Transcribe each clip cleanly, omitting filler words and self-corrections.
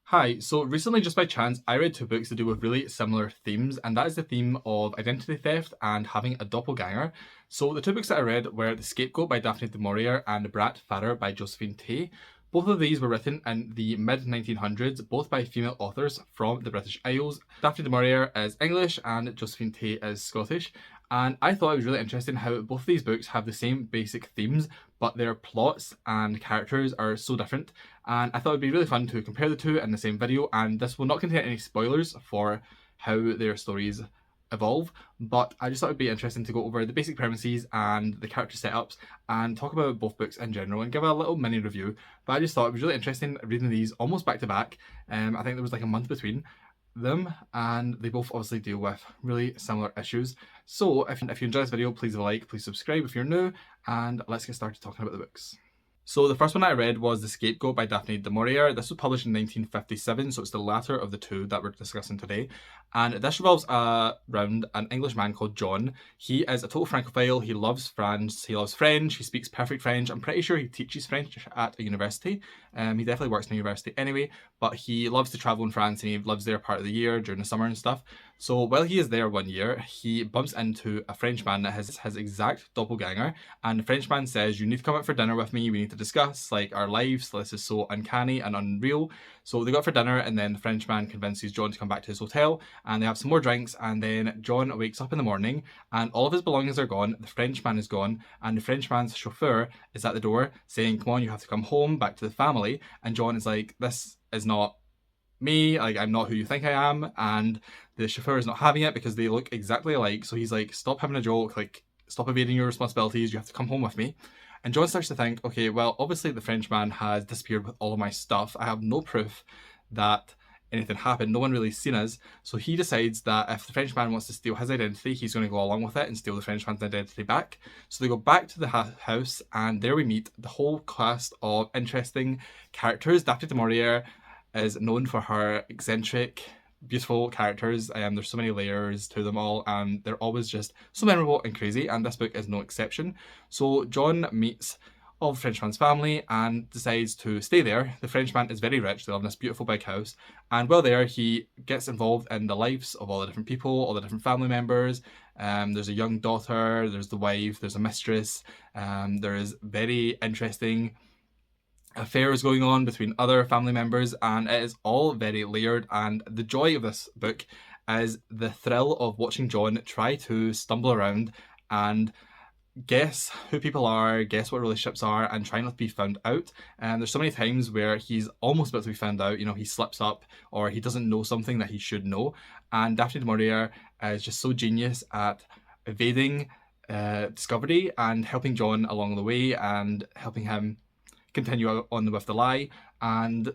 Hi, so recently, just by chance, I read two books that deal with really similar themes, and that is the theme of identity theft and having a doppelganger. So, the two books that I read were The Scapegoat by Daphne du Maurier and Bratfarer by Josephine Tey. Both of these were written in the mid 1900s, both by female authors from the British Isles. Daphne du Maurier is English and Josephine Tey is Scottish. And I thought it was really interesting how both of these books have the same basic themes, but their plots and characters are so different. And I thought it'd be really fun to compare the two in the same video, and this will not contain any spoilers for how their stories evolve, but I just thought it'd be interesting to go over the basic premises and the character setups and talk about both books in general and give a little mini review. But I just thought it was really interesting reading these almost back to back. I think there was like a month between them, and they both obviously deal with really similar issues. So if you enjoy this video, please leave a like, please subscribe if you're new, and let's get started talking about the books. So the first one I read was The Scapegoat by Daphne du Maurier. This was published in 1957, so it's the latter of the two that we're discussing today. And this revolves around an English man called John. He is a total francophile. He loves France. He loves French. He speaks perfect French. I'm pretty sure he teaches French at a university. He definitely works in a university anyway, but he loves to travel in France and he lives there part of the year during the summer and stuff. So while he is there one year, he bumps into a Frenchman that has his exact doppelganger, and the Frenchman says, "You need to come out for dinner with me. We need to discuss like our lives. This is so uncanny and unreal." So they go out for dinner, and then the Frenchman convinces John to come back to his hotel, and they have some more drinks, and then John wakes up in the morning and all of his belongings are gone. The Frenchman is gone, and the Frenchman's chauffeur is at the door saying, "Come on, you have to come home, back to the family." And John is like, "This is not me, like I'm not who you think I am," and the chauffeur is not having it because they look exactly alike. So he's like, "Stop having a joke, like stop evading your responsibilities, you have to come home with me." And John starts to think, okay, well, obviously the Frenchman has disappeared with all of my stuff. I have no proof that anything happened. No one really seen us. So he decides that if the Frenchman wants to steal his identity, he's going to go along with it and steal the Frenchman's identity back. So they go back to the house, and there we meet the whole cast of interesting characters. Daphne du Maurier is known for her eccentric, beautiful characters. There's so many layers to them all, and they're always just so memorable and crazy, and this book is no exception. So John meets all the Frenchman's family and decides to stay there. The Frenchman is very rich. They live in this beautiful big house, and while there, he gets involved in the lives of all the different people, all the different family members. There's a young daughter, there's the wife, there's a mistress. There is very interesting affairs going on between other family members, and it is all very layered. And the joy of this book is the thrill of watching John try to stumble around and guess who people are, guess what relationships are, and try not to be found out. And there's so many times where he's almost about to be found out. You know, he slips up or he doesn't know something that he should know. And Daphne du Maurier is just so genius at evading discovery and helping John along the way and helping him continue on with the lie. And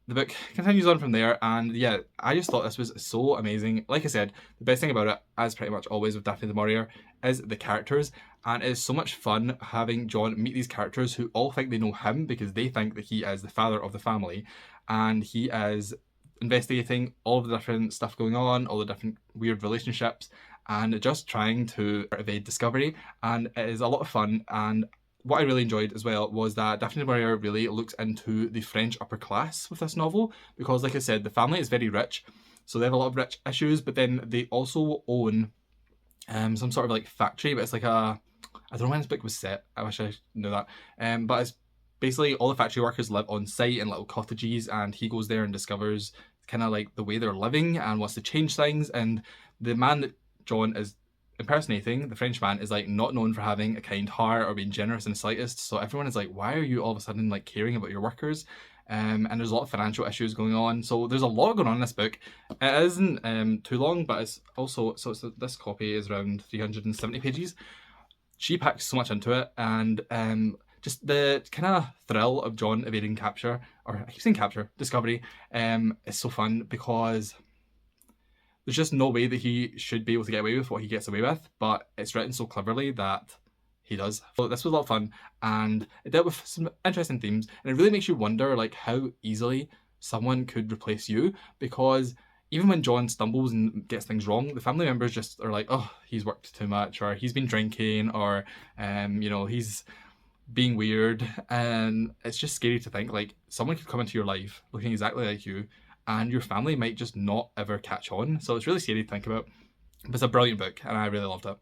the book continues on from there, and yeah, I just thought this was so amazing. Like I said, the best thing about it, as pretty much always with Daphne du Maurier, is the characters, and it is so much fun having John meet these characters who all think they know him because they think that he is the father of the family, and he is investigating all of the different stuff going on, all the different weird relationships, and just trying to evade discovery. And it is a lot of fun. And what I really enjoyed as well was that Daphne du Maurier really looks into the French upper class with this novel, because like I said, the family is very rich, so they have a lot of rich issues, but then they also own some sort of like factory, but it's like I don't know when this book was set, I wish I knew that, but it's basically all the factory workers live on site in little cottages, and he goes there and discovers kind of like the way they're living and wants to change things. And the man that John is impersonating, the Frenchman, is like not known for having a kind heart or being generous in the slightest. So everyone is like, why are you all of a sudden like caring about your workers? And there's a lot of financial issues going on. So there's a lot going on in this book. It isn't too long, but it's also, this copy is around 370 pages. She packs so much into it, and just the kind of thrill of John evading capture, or I keep saying capture, discovery, is so fun because there's just no way that he should be able to get away with what he gets away with, but it's written so cleverly that he does. So this was a lot of fun, and it dealt with some interesting themes, and it really makes you wonder like how easily someone could replace you, because even when John stumbles and gets things wrong, the family members just are like, oh, he's worked too much, or he's been drinking, or he's being weird. And it's just scary to think like someone could come into your life looking exactly like you and your family might just not ever catch on. So it's really scary to think about. But it's a brilliant book and I really loved it.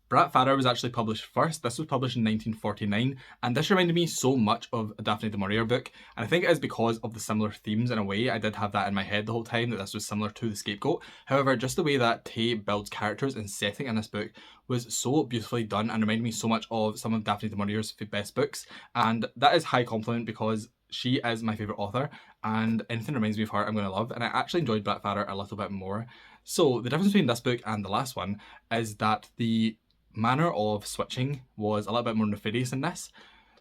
Bratfarer was actually published first. This was published in 1949, and this reminded me so much of a Daphne du Maurier book, and I think it is because of the similar themes in a way. I did have that in my head the whole time, that this was similar to The Scapegoat. However, just the way that Tey builds characters and setting in this book was so beautifully done and reminded me so much of some of Daphne du Maurier's best books, and that is high compliment because she is my favourite author, and anything reminds me of her I'm going to love, and I actually enjoyed Bratfarer a little bit more. So the difference between this book and the last one is that the manner of switching was a little bit more nefarious in this.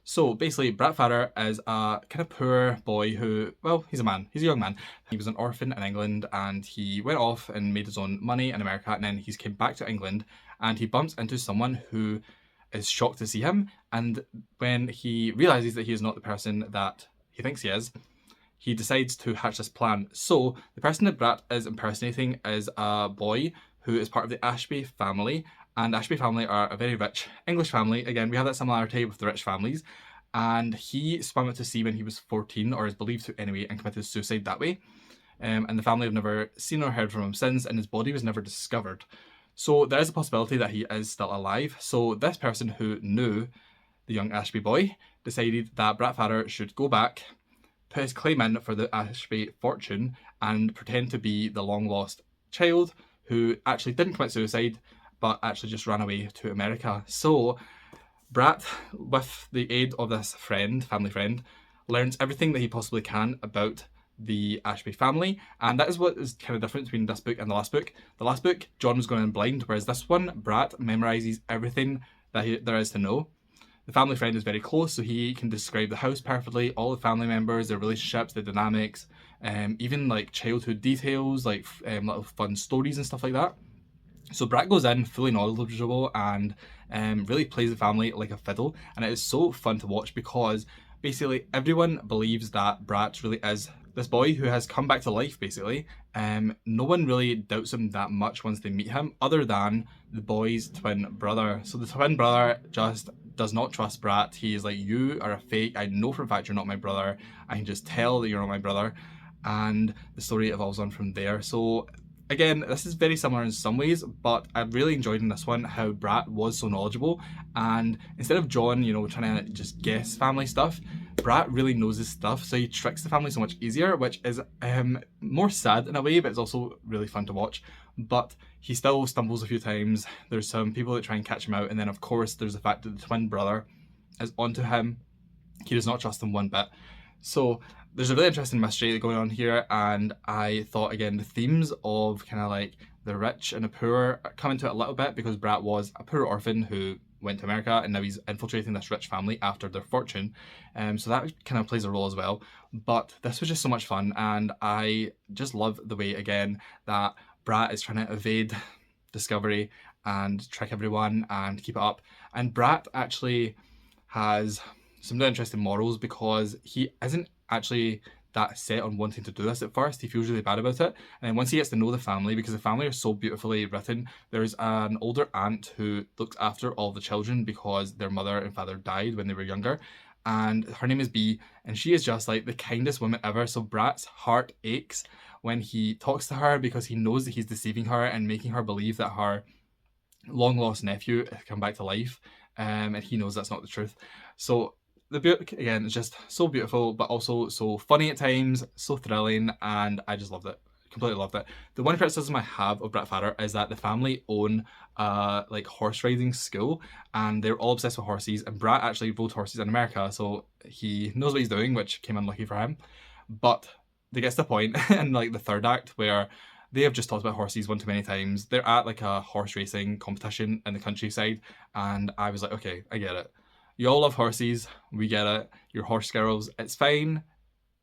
So basically, Bratfarer is a kind of poor boy who, well, he's a man, he's a young man. He was an orphan in England and he went off and made his own money in America, and then he's came back to England and he bumps into someone who is shocked to see him, and when he realises that he is not the person that he thinks he is, he decides to hatch this plan. So the person that Brat is impersonating is a boy who is part of the Ashby family, and Ashby family are a very rich English family. Again, we have that similarity with the rich families. And he swam out to sea when he was 14, or is believed to anyway, and committed suicide that way. And the family have never seen or heard from him since, and his body was never discovered. So there is a possibility that he is still alive. So this person who knew the young Ashby boy decided that Bratfarer should go back, put his claim in for the Ashby fortune, and pretend to be the long lost child who actually didn't commit suicide, but actually just ran away to America. So Brat, with the aid of this family friend, learns everything that he possibly can about the Ashby family, and that is what is kind of different between this book and the last book. The last book, John was going in blind, whereas this one, Brat memorises everything that there is to know. The family friend is very close, so he can describe the house perfectly, all the family members, their relationships, the dynamics, even like childhood details, like little fun stories and stuff like that. So Brat goes in fully knowledgeable and really plays the family like a fiddle, and it is so fun to watch because basically everyone believes that Brat really is this boy who has come back to life, basically. No one really doubts him that much once they meet him, other than the boy's twin brother. So the twin brother just does not trust Brat. He is like, you are a fake, I know for a fact you're not my brother, I can just tell that you're not my brother, and the story evolves on from there. So again, this is very similar in some ways, but I really enjoyed in this one how Brat was so knowledgeable, and instead of John, trying to just guess family stuff, Brat really knows his stuff, so he tricks the family so much easier, which is more sad in a way, but it's also really fun to watch. But he still stumbles a few times. There's some people that try and catch him out, and then of course there's the fact that the twin brother is onto him. He does not trust him one bit. So there's a really interesting mystery going on here, and I thought, again, the themes of kind of like the rich and the poor come into it a little bit, because Brat was a poor orphan who went to America, and now he's infiltrating this rich family after their fortune. So that kind of plays a role as well. But this was just so much fun, and I just love the way, again, that Brat is trying to evade discovery and trick everyone and keep it up. And Brat actually has some really interesting morals, because he isn't actually that set on wanting to do this at first. He feels really bad about it, and then once he gets to know the family, because the family are so beautifully written, there's an older aunt who looks after all the children because their mother and father died when they were younger, and her name is Bee, and she is just like the kindest woman ever. So Brat's heart aches when he talks to her, because he knows that he's deceiving her and making her believe that her long lost nephew has come back to life, and he knows that's not the truth. So the book, again, is just so beautiful, but also so funny at times, so thrilling, and I just loved it. Completely loved it. The one criticism I have of Bratfarer is that the family own like horse riding school, and they're all obsessed with horses, and Brat actually rode horses in America, so he knows what he's doing, which came unlucky for him. But they get to the point in like the third act where they have just talked about horses one too many times. They're at like a horse racing competition in the countryside, and I was like, okay, I get it. You all love horses, we get it. You're horse girls, it's fine.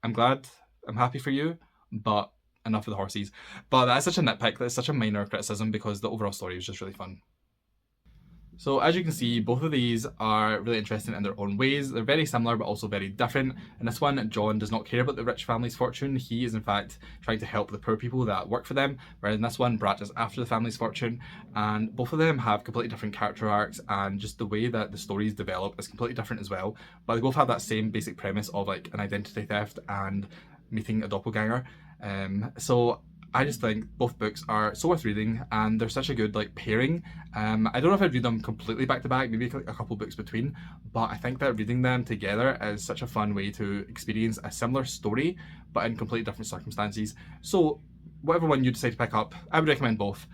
I'm glad, I'm happy for you, but enough of the horses. But that's such a nitpick, that's such a minor criticism, because the overall story was just really fun. So as you can see, both of these are really interesting in their own ways. They're very similar but also very different. In this one, John does not care about the rich family's fortune. He is in fact trying to help the poor people that work for them, whereas in this one, Brat is after the family's fortune. And both of them have completely different character arcs, and just the way that the stories develop is completely different as well. But they both have that same basic premise of like an identity theft and meeting a doppelganger. So I just think both books are so worth reading, and they're such a good like pairing. I don't know if I'd read them completely back to back, maybe like a couple books between, but I think that reading them together is such a fun way to experience a similar story but in completely different circumstances. So whatever one you decide to pick up, I would recommend both.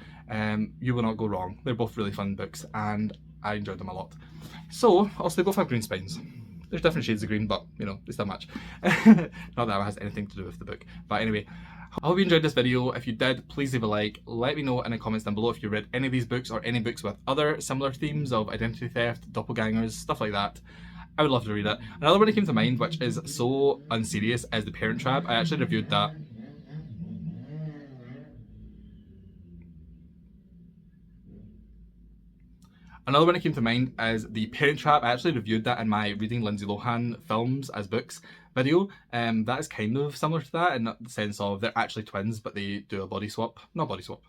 You will not go wrong. They're both really fun books and I enjoyed them a lot. So also they both have green spines. There's different shades of green, but you know, they still match. Not that it has anything to do with the book. But anyway, I hope you enjoyed this video. If you did, please leave a like. Let me know in the comments down below if you read any of these books or any books with other similar themes of identity theft, doppelgangers, stuff like that. I would love to read it. Another one that came to mind, which is so unserious, is The Parent Trap. I actually reviewed that. Another one that came to mind is The Parent Trap. I actually reviewed that in my Reading Lindsay Lohan Films as Books video. That is kind of similar to that in the sense of they're actually twins, but they do a body swap. Not body swap.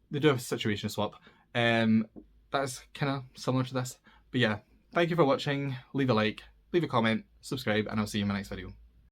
They do a situation swap. That's kind of similar to this. But yeah, thank you for watching. Leave a like, leave a comment, subscribe, and I'll see you in my next video.